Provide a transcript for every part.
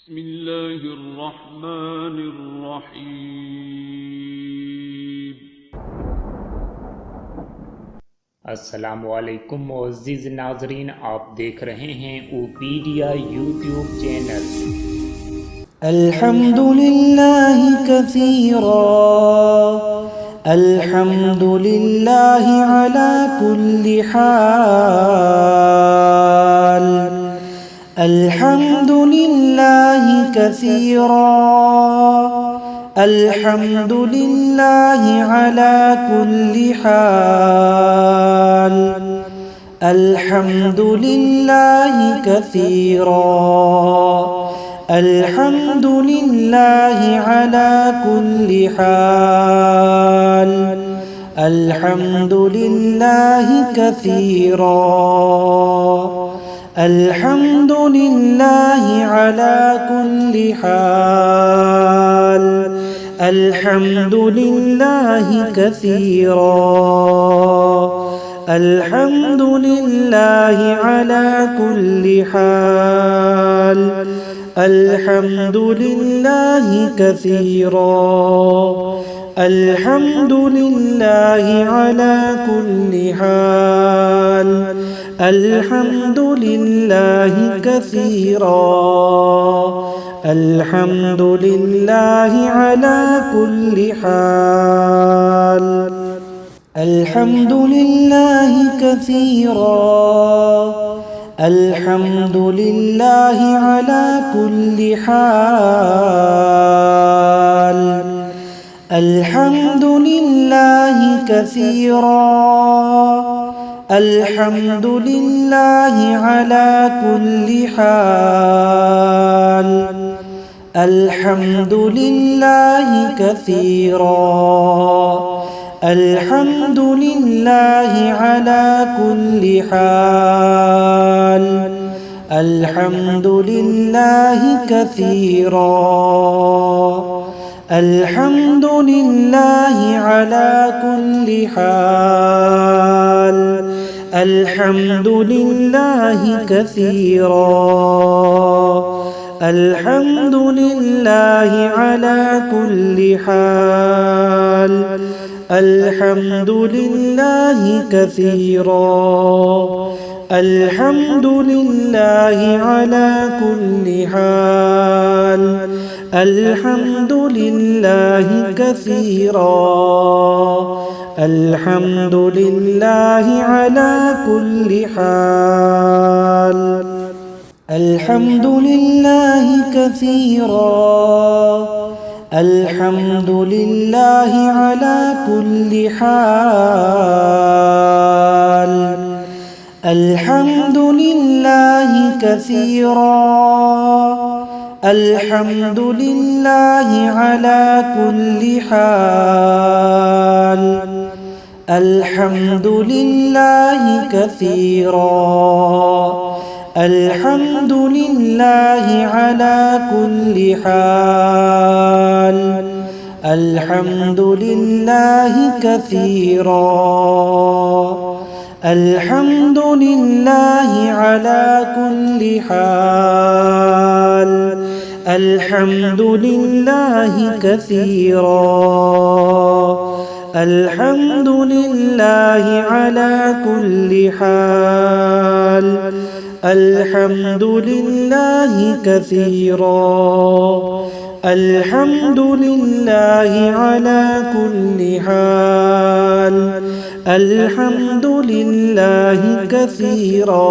بسم الله الرحمن الرحیم۔ अस्सलामुअलैकुम मुअज़्ज़िज़ नाज़रीन, आप देख रहे हैं ओपीडिया यूट्यूब चैनल। अल्हम्दुलिल्लाहि कसीरा, अल्हम्दुलिल्लाहि अला कुल्लि हाल, अल्हम्दुलिल्लाहि कसीरा, अल्हम्दुलिल्लाहि अला कुल्लि हाल, अल्हम्दुलिल्लाहि कसीरा, अल्हम्दुलिल्लाहि अला कुल्लि हाल, अल्हम्दुलिल्लाहि कसीरा, अल्हम्दुलिल्लाहि अला कुल्लि हाल, अल्हम्दुलिल्लाहि कसीरा, अल्हम्दुलिल्लाहि अला कुल्लि हाल, अल्हम्दुलिल्लाहि कसीरा, अल्हम्दुलिल्लाहि अला कुल्लि हाल, अल्हम्दुलिल्लाहि कसीरा, अल्हम्दुलिल्लाहि अला कुल्लि हाल, अल्हम्दुलिल्लाहि कसीरा, अल्हम्दुलिल्लाहि अला कुल्लि हाल, अल्हम्दुलिल्लाहि कसीरा, अल्हम्दुलिल्लाहि अला कुल्लि हाल, अल्हम्दुलिल्लाहि कसीरा, अल्हम्दुलिल्लाहि अला कुल्लि हाल, अल्हम्दुलिल्लाहि कसीरा, अल्हम्दुलिल्लाहि अला कुल्लि हाल, अल्हम्दुलिल्लाहि कसीरा, अल्हम्दुलिल्लाहि अला कुल्लि हाल, अल्हम्दुलिल्लाहि कसीरा, अल्हम्दुलिल्लाहि अला कुल्लि हाल, अल्हम्दुलिल्लाहि कसीरा, अल्हम्दुलिल्लाहि अला कुल्लि हाल, अल्हम्दुलिल्लाहि कसीरा, अल्हम्दुलिल्लाहि अला कुल्लि हाल, अल्हम्दुलिल्लाहि कसीरा, अल्हम्दुलिल्लाहि अला कुल्लि हाल, अल्हम्दुलिल्लाहि कसीरा, अल्हम्दुलिल्लाहि अला कुल्लि हाल, अल्हम्दुलिल्लाहि कसीरा, अल्हम्दुलिल्लाहि अला कुल्लि हाल, अल्हम्दुलिल्लाहि कसीरा, अल्हम्दुलिल्लाहि अला कुल्लि हाल, अल्हम्दुलिल्लाहि कसीरा, अल्हम्दुलिल्लाहि अला कुल्लि हाल, अल्हम्दुलिल्लाहि कसीरा,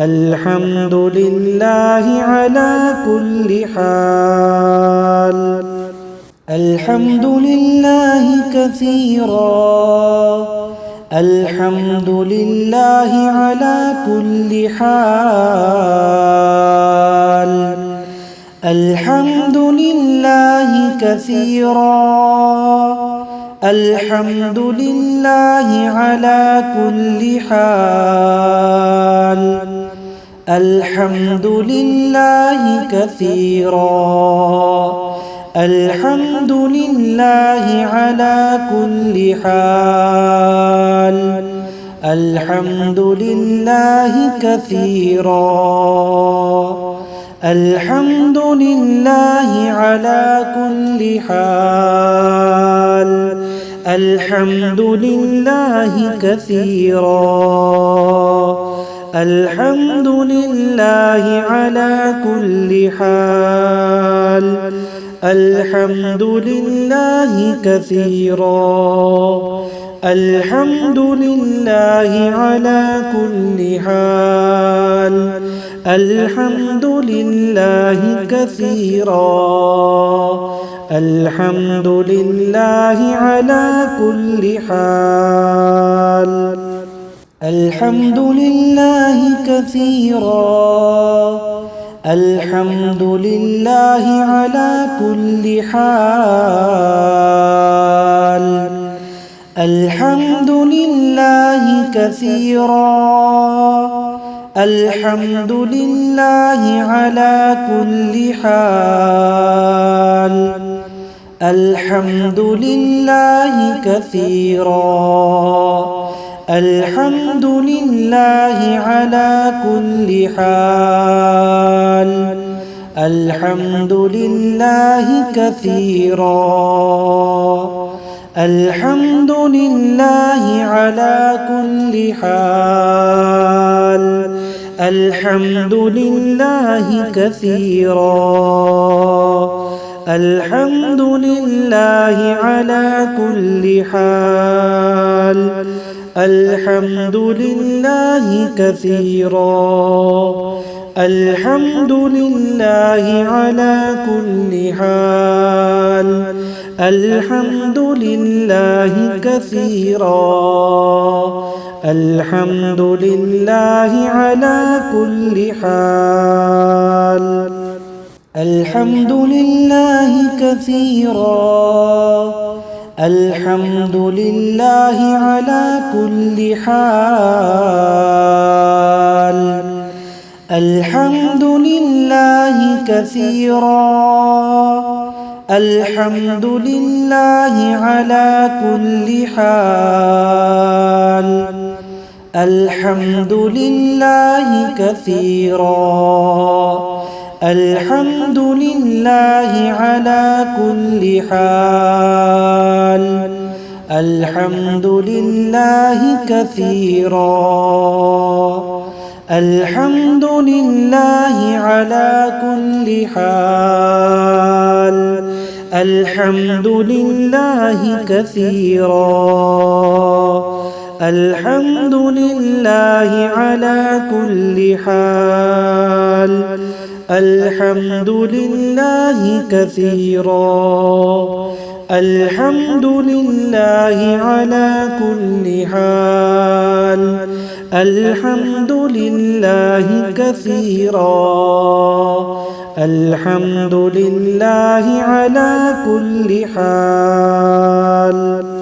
अल्हम्दुलिल्लाहि अला कुल्लि हाल, अल्हम्दुलिल्लाहि कसीरा, अल्हम्दुलिल्लाहि अला कुल्लि हाल, अल्हम्दुलिल्लाहि कसीरा, अल्हम्दुलिल्लाहि अला कुल्लि हाल, अल्हम्दुलिल्लाहि कसीरा, अल्हम्दुलिल्लाहि अला कुल्लि हाल, अल्हम्दुलिल्लाहि कसीरा, الحمد لله على كل حال. الحمد لله كثيرا. الحمد لله على كل حال. الحمد لله كثيرا. الحمد لله على كل حال. الحمد لله كثيرا. الحمد لله على كل حال. الحمد لله كثيرا. الحمد لله على كل حال. الحمد لله كثيرا. الحمد لله على كل حال. الحمد لله كثيرا. الحمد لله على كل حال. الحمد لله كثيرا. الحمد لله على كل حال. الحمد لله كثيرا. الحمد لله على كل حال. الحمد لله كثيرا. الحمد لله على كل حال. الحمد لله كثيرا. الحمد لله على كل حال. الحمد لله كثيرا. الحمد لله على كل حال. الحمد لله كثيرا. الحمد لله على كل حال. الحمد لله كثيرا. الحمد لله على كل حال. الحمد لله كثيرا. الحمد لله على كل حال. الحمد لله كثيرا. الحمد لله على كل حال. الحمد لله كثيرا. الحمد لله على كل حال. الحمد لله كثيرا. الحمد لله على كل حال.